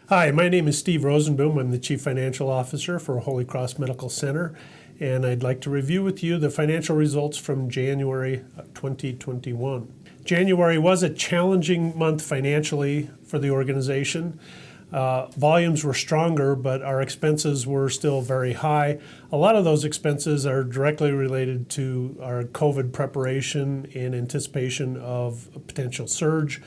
Hi, my name is Steve Rozenboom. I'm the Chief Financial Officer for Holy Cross Medical Center, and I'd like to review with you the financial results from January 2021. January was a challenging month financially for the organization. Volumes were stronger, but our expenses were still very high. A lot of those expenses are directly related to our COVID preparation in anticipation of a potential surge.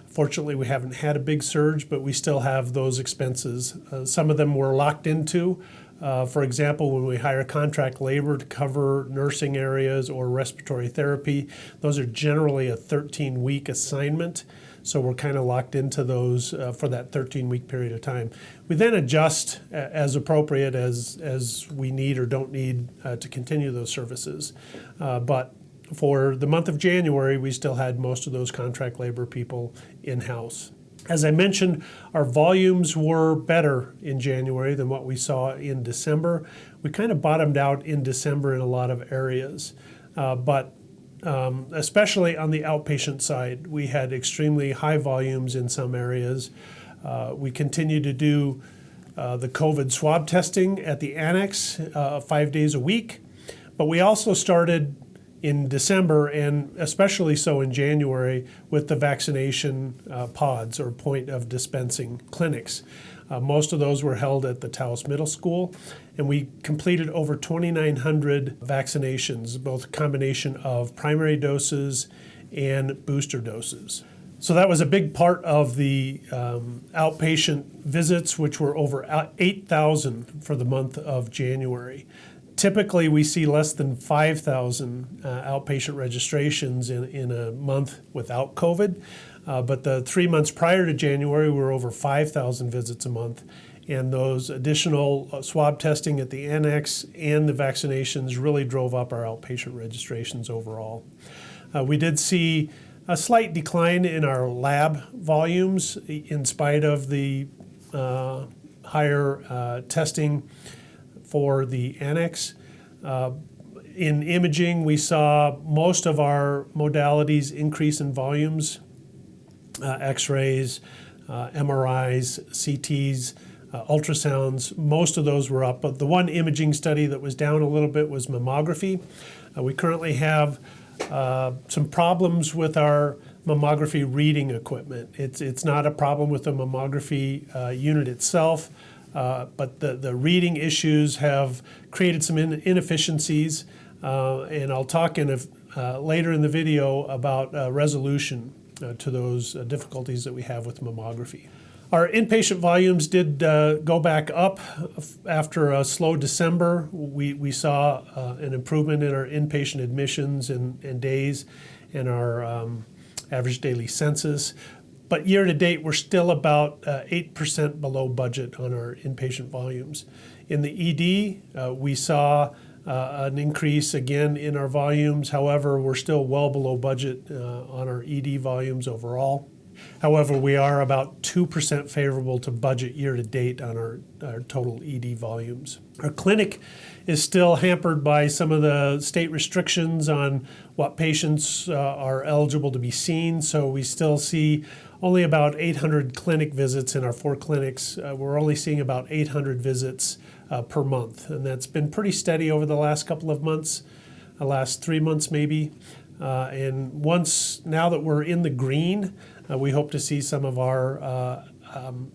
Fortunately, we haven't had a big surge, but we still have those expenses. Some of them we're locked into. For example, when we hire contract labor to cover nursing areas or respiratory therapy, those are generally a 13-week assignment. So we're kind of locked into those for that 13-week period of time. We then adjust as appropriate as we need or don't need to continue those services. But for the month of January, we still had most of those contract labor people in-house. As I mentioned, our volumes were better in January than what we saw in December. We kind of bottomed out in December in a lot of areas, but especially on the outpatient side, we had extremely high volumes in some areas. We continued to do the COVID swab testing at the annex 5 days a week, but we also started in December, and especially so in January, with the vaccination pods or point of dispensing clinics. Most of those were held at the Taos Middle School, and we completed over 2,900 vaccinations, both a combination of primary doses and booster doses. So that was a big part of the outpatient visits, which were over 8,000 for the month of January. Typically, we see less than 5,000 outpatient registrations in a month without COVID, but the 3 months prior to January were over 5,000 visits a month, and those additional swab testing at the annex and the vaccinations really drove up our outpatient registrations overall. We did see a slight decline in our lab volumes in spite of the higher testing for the annex. In imaging, we saw most of our modalities increase in volumes, X-rays, MRIs, CTs, ultrasounds. Most of those were up, but the one imaging study that was down a little bit was mammography. We currently have some problems with our mammography reading equipment. It's not a problem with the mammography unit itself, but the reading issues have created some inefficiencies, and I'll talk later in the video about resolution to those difficulties that we have with mammography. Our inpatient volumes did go back up after a slow December. We saw an improvement in our inpatient admissions and days and our average daily census. But year to date, we're still about 8% below budget on our inpatient volumes. In the ED, we saw an increase again in our volumes. However, we're still well below budget on our ED volumes overall. However, we are about 2% favorable to budget year to date on our total ED volumes. Our clinic is still hampered by some of the state restrictions on what patients are eligible to be seen, so we still see only about 800 clinic visits in our 4 clinics. We're only seeing about 800 visits per month, and that's been pretty steady over the last couple of months, the last 3 months maybe. And now that we're in the green, we hope to see some of our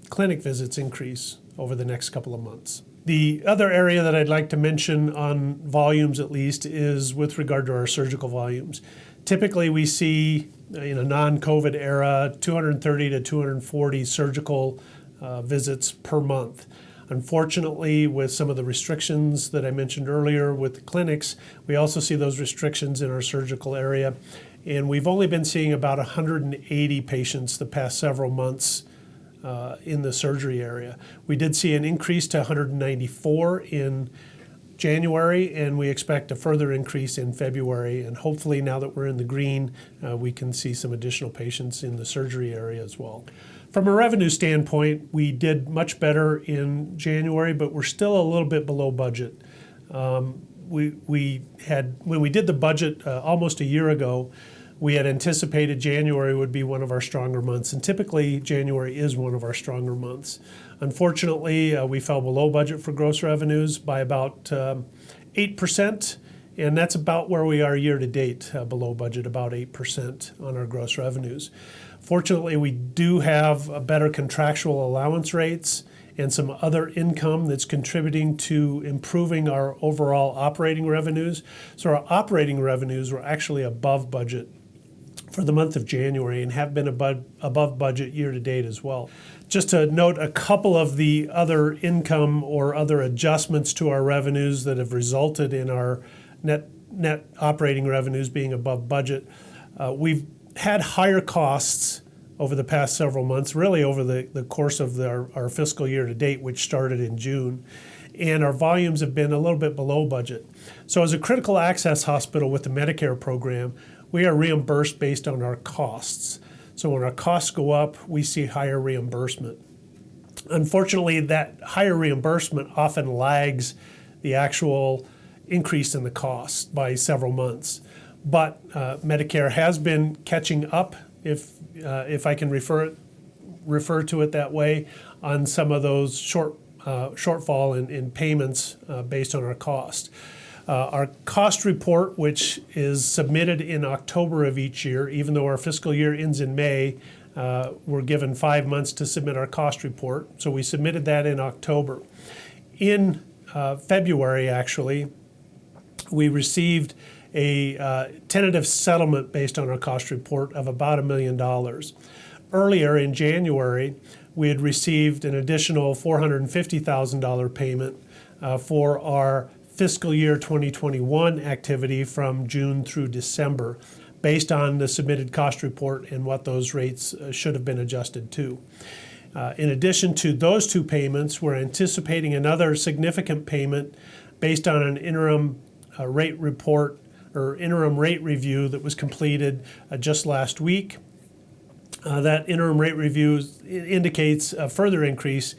clinic visits increase over the next couple of months. The other area that I'd like to mention on volumes at least is with regard to our surgical volumes. Typically we see in a non-COVID era 230 to 240 surgical visits per month. Unfortunately, with some of the restrictions that I mentioned earlier with the clinics, we also see those restrictions in our surgical area, and we've only been seeing about 180 patients the past several months in the surgery area. We did see an increase to 194 in January, and we expect a further increase in February, and hopefully now that we're in the green, we can see some additional patients in the surgery area as well. From a revenue standpoint, we did much better in January, but we're still a little bit below budget. When we did the budget almost a year ago, we had anticipated January would be one of our stronger months, and typically January is one of our stronger months. Unfortunately, we fell below budget for gross revenues by about 8%, and that's about where we are year to date, below budget, about 8% on our gross revenues. Fortunately, we do have better contractual allowance rates and some other income that's contributing to improving our overall operating revenues. So our operating revenues were actually above budget for the month of January and have been above budget year to date as well. Just to note a couple of the other income or other adjustments to our revenues that have resulted in our net operating revenues being above budget. We've had higher costs over the past several months, really over the course of our fiscal year to date, which started in June. And our volumes have been a little bit below budget. So as a critical access hospital with the Medicare program, we are reimbursed based on our costs. So when our costs go up, we see higher reimbursement. Unfortunately, that higher reimbursement often lags the actual increase in the cost by several months. But Medicare has been catching up, if I can refer to it that way, on some of those shortfall in payments based on our cost. Our cost report, which is submitted in October of each year, even though our fiscal year ends in May, we're given 5 months to submit our cost report. So we submitted that in October. In February, actually, we received a tentative settlement based on our cost report of about $1 million. Earlier in January, we had received an additional $450,000 payment for our fiscal year 2021 activity from June through December, based on the submitted cost report and what those rates should have been adjusted to. In addition to those two payments, we're anticipating another significant payment based on an interim rate report or interim rate review that was completed just last week. That interim rate review indicates a further increase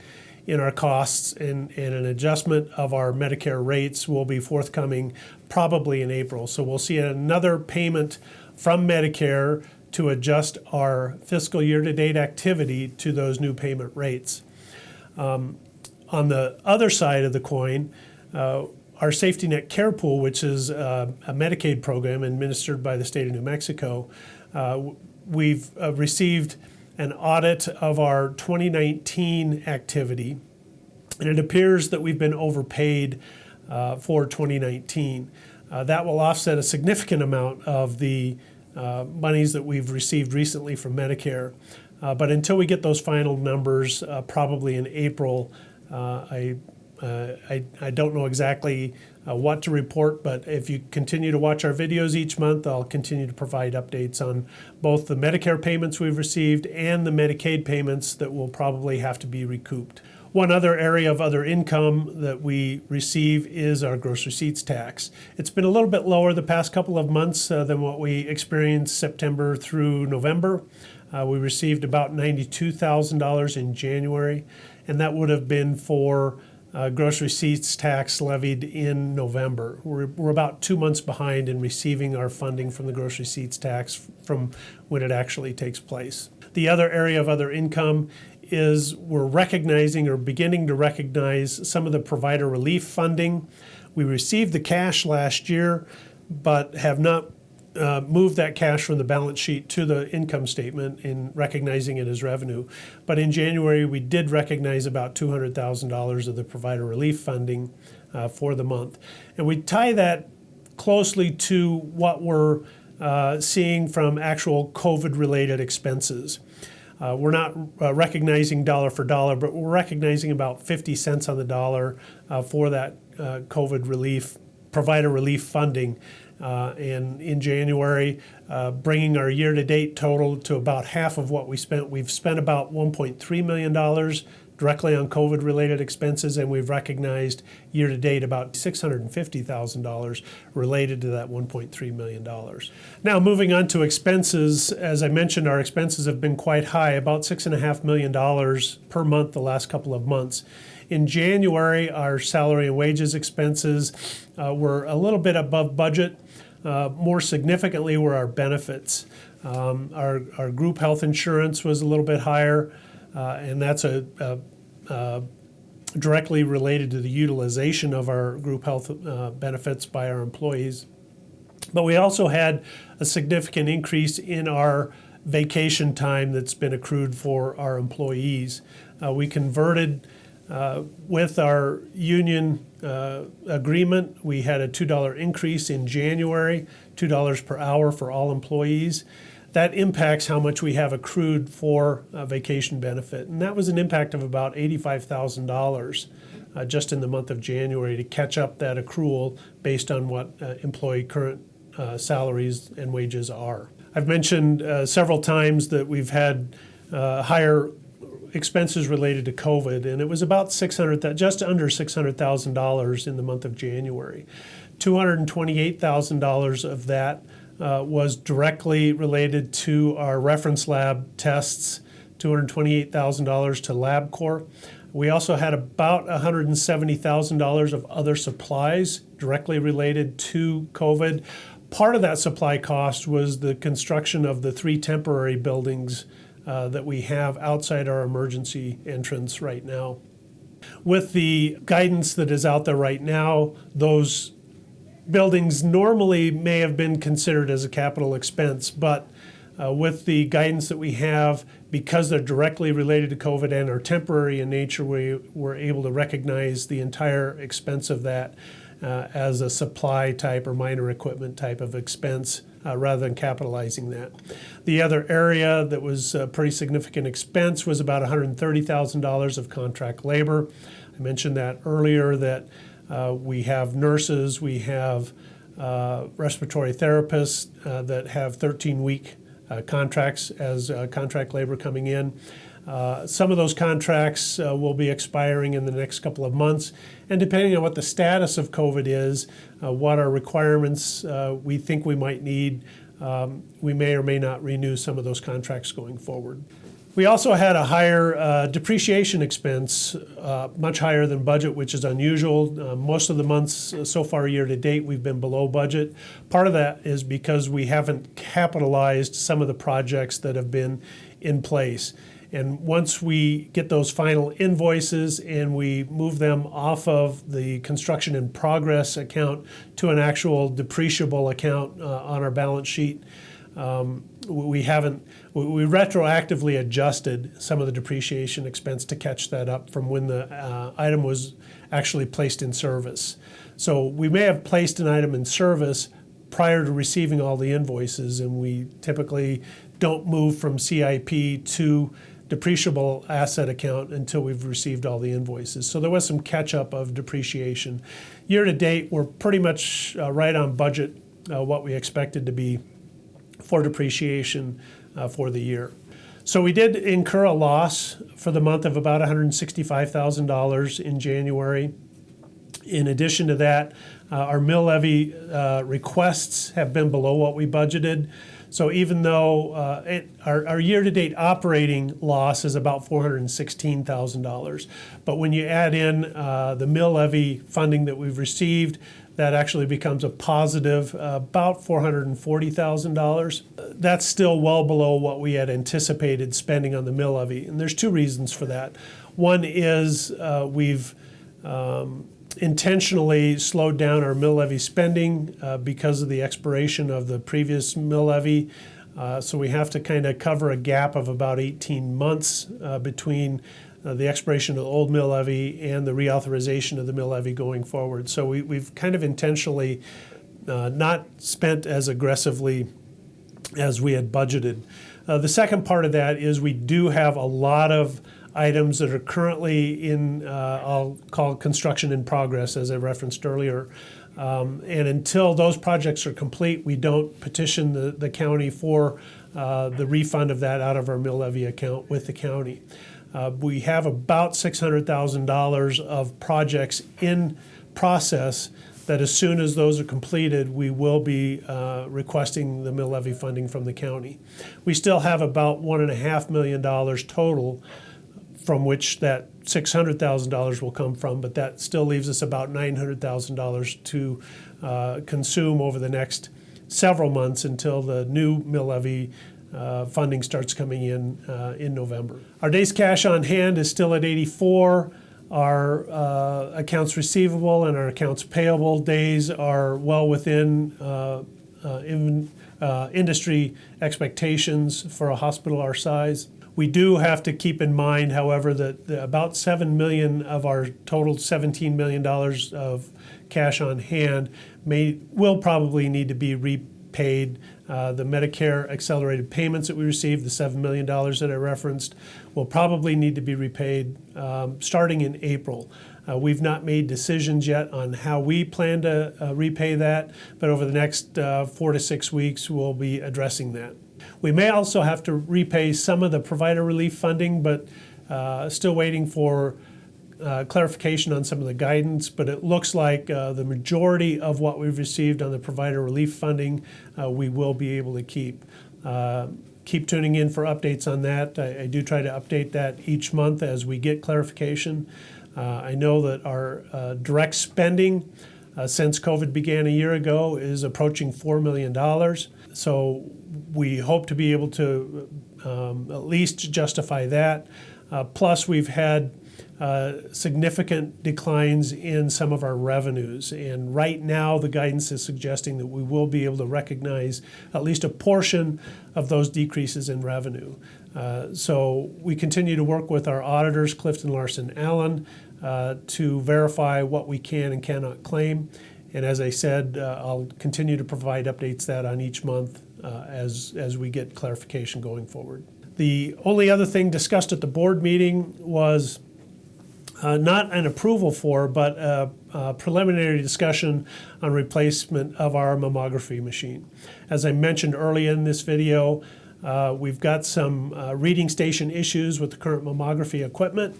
in our costs, and an adjustment of our Medicare rates will be forthcoming probably in April. So we'll see another payment from Medicare to adjust our fiscal year-to-date activity to those new payment rates. On the other side of the coin, our Safety Net Care Pool, which is a Medicaid program administered by the state of New Mexico, we've received an audit of our 2019 activity, and it appears that we've been overpaid for 2019. That will offset a significant amount of the monies that we've received recently from Medicare. But until we get those final numbers, probably in April, I don't know exactly what to report, but if you continue to watch our videos each month, I'll continue to provide updates on both the Medicare payments we've received and the Medicaid payments that will probably have to be recouped. One other area of other income that we receive is our gross receipts tax. It's been a little bit lower the past couple of months than what we experienced September through November. We received about $92,000 in January, and that would have been for gross receipts tax levied in November. We're about 2 months behind in receiving our funding from the gross receipts tax from when it actually takes place. The other area of other income is we're recognizing or beginning to recognize some of the provider relief funding. We received the cash last year, but have not moved that cash from the balance sheet to the income statement in recognizing it as revenue. But in January, we did recognize about $200,000 of the provider relief funding for the month. And we tie that closely to what we're seeing from actual COVID-related expenses. We're not recognizing dollar for dollar, but we're recognizing about 50 cents on the dollar for that COVID relief, provider relief funding. And in January, bringing our year-to-date total to about half of what we spent. We've spent about $1.3 million directly on COVID-related expenses, and we've recognized year-to-date about $650,000 related to that $1.3 million. Now, moving on to expenses, as I mentioned, our expenses have been quite high, about $6.5 million per month the last couple of months. In January, our salary and wages expenses were a little bit above budget. more significantly were our benefits. Our group health insurance was a little bit higher, and that's directly related to the utilization of our group health benefits by our employees. But we also had a significant increase in our vacation time that's been accrued for our employees. We converted with our union agreement. We had a $2 increase in January, $2 per hour for all employees. That impacts how much we have accrued for vacation benefit. And that was an impact of about $85,000 just in the month of January to catch up that accrual based on what employee current salaries and wages are. I've mentioned several times that we've had higher expenses related to COVID, and it was about just under $600,000 in the month of January. $228,000 of that was directly related to our reference lab tests, $228,000 to LabCorp. We also had about $170,000 of other supplies directly related to COVID. Part of that supply cost was the construction of the 3 temporary buildings that we have outside our emergency entrance right now. With the guidance that is out there right now, those buildings normally may have been considered as a capital expense, but with the guidance that we have, because they're directly related to COVID and are temporary in nature, we were able to recognize the entire expense of that as a supply type or minor equipment type of expense rather than capitalizing that. The other area that was a pretty significant expense was about $130,000 of contract labor. I mentioned that earlier, that we have nurses, we have respiratory therapists that have 13-week contracts as contract labor coming in. Some of those contracts will be expiring in the next couple of months, and depending on what the status of COVID is, what our requirements we think we might need, we may or may not renew some of those contracts going forward. We also had a higher depreciation expense, much higher than budget, which is unusual. Most of the months so far year to date, we've been below budget. Part of that is because we haven't capitalized some of the projects that have been in place. And once we get those final invoices and we move them off of the construction in progress account to an actual depreciable account on our balance sheet, we retroactively adjusted some of the depreciation expense to catch that up from when the item was actually placed in service. So we may have placed an item in service prior to receiving all the invoices, and we typically don't move from CIP to depreciable asset account until we've received all the invoices. So there was some catch up of depreciation. Year to date, we're pretty much right on budget, what we expected to be for depreciation for the year. So we did incur a loss for the month of about $165,000 in January. In addition to that, our mill levy requests have been below what we budgeted. So even though our year-to-date operating loss is about $416,000, but when you add in the mill levy funding that we've received, that actually becomes a positive about $440,000. That's still well below what we had anticipated spending on the mill levy, and there's 2 reasons for that. One is we've intentionally slowed down our mill levy spending because of the expiration of the previous mill levy. So we have to kind of cover a gap of about 18 months between the expiration of the old mill levy and the reauthorization of the mill levy going forward. So we've kind of intentionally not spent as aggressively as we had budgeted. The second part of that is we do have a lot of items that are currently in, I'll call construction in progress, as I referenced earlier. And until those projects are complete, we don't petition the county for the refund of that out of our mill levy account with the county. We have about $600,000 of projects in process that as soon as those are completed, we will be requesting the mill levy funding from the county. We still have about $1.5 million total from which that $600,000 will come from, but that still leaves us about $900,000 to consume over the next several months until the new mill levy funding starts coming in November. Our days cash on hand is still at 84. Our accounts receivable and our accounts payable days are well within industry expectations for a hospital our size. We do have to keep in mind, however, that about $7 million of our total $17 million of cash on hand will probably need to be repaid. The Medicare accelerated payments that we received, the $7 million that I referenced, will probably need to be repaid starting in April. We've not made decisions yet on how we plan to repay that, but over the next 4 to 6 weeks, we'll be addressing that. We may also have to repay some of the provider relief funding, but still waiting for clarification on some of the guidance, but it looks like the majority of what we've received on the provider relief funding we will be able to keep. Keep tuning in for updates on that. I do try to update that each month as we get clarification. I know that our direct spending since COVID began a year ago is approaching $4 million. So we hope to be able to at least justify that. Plus, we've had significant declines in some of our revenues. And right now, the guidance is suggesting that we will be able to recognize at least a portion of those decreases in revenue. So we continue to work with our auditors, Clifton Larson Allen, to verify what we can and cannot claim. And as I said, I'll continue to provide updates that on each month as we get clarification going forward. The only other thing discussed at the board meeting was not an approval for, but a preliminary discussion on replacement of our mammography machine. As I mentioned earlier in this video, we've got some reading station issues with the current mammography equipment.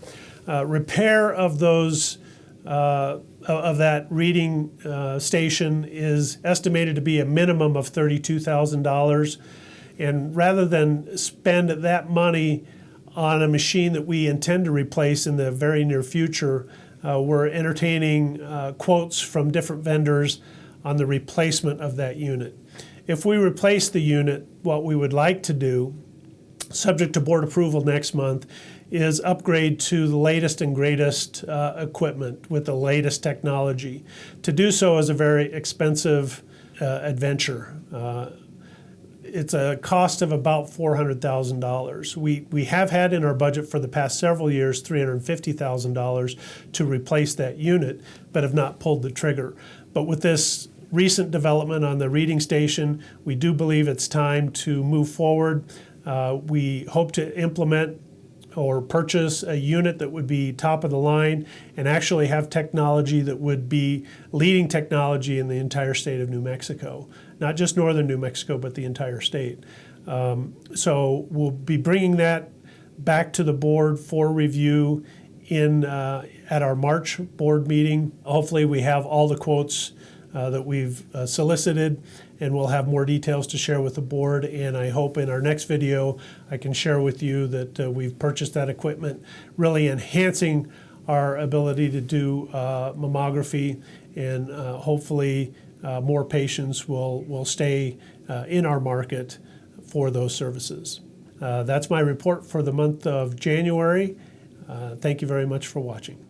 Repair of those of that reading station is estimated to be a minimum of $32,000. And rather than spend that money on a machine that we intend to replace in the very near future, we're entertaining quotes from different vendors on the replacement of that unit. If we replace the unit, what we would like to do, subject to board approval next month, is upgrade to the latest and greatest equipment with the latest technology. To do so is a very expensive adventure. It's a cost of about $400,000. We have had in our budget for the past several years $350,000 to replace that unit, but have not pulled the trigger. But with this recent development on the reading station, we do believe it's time to move forward. We hope to implement or purchase a unit that would be top of the line and actually have technology that would be leading technology in the entire state of New Mexico. Not just northern New Mexico, but the entire state. So we'll be bringing that back to the board for review at our March board meeting. Hopefully we have all the quotes that we've solicited, and we'll have more details to share with the board. And I hope in our next video I can share with you that we've purchased that equipment, really enhancing our ability to do mammography, and hopefully more patients will stay in our market for those services. That's my report for the month of January. Thank you very much for watching.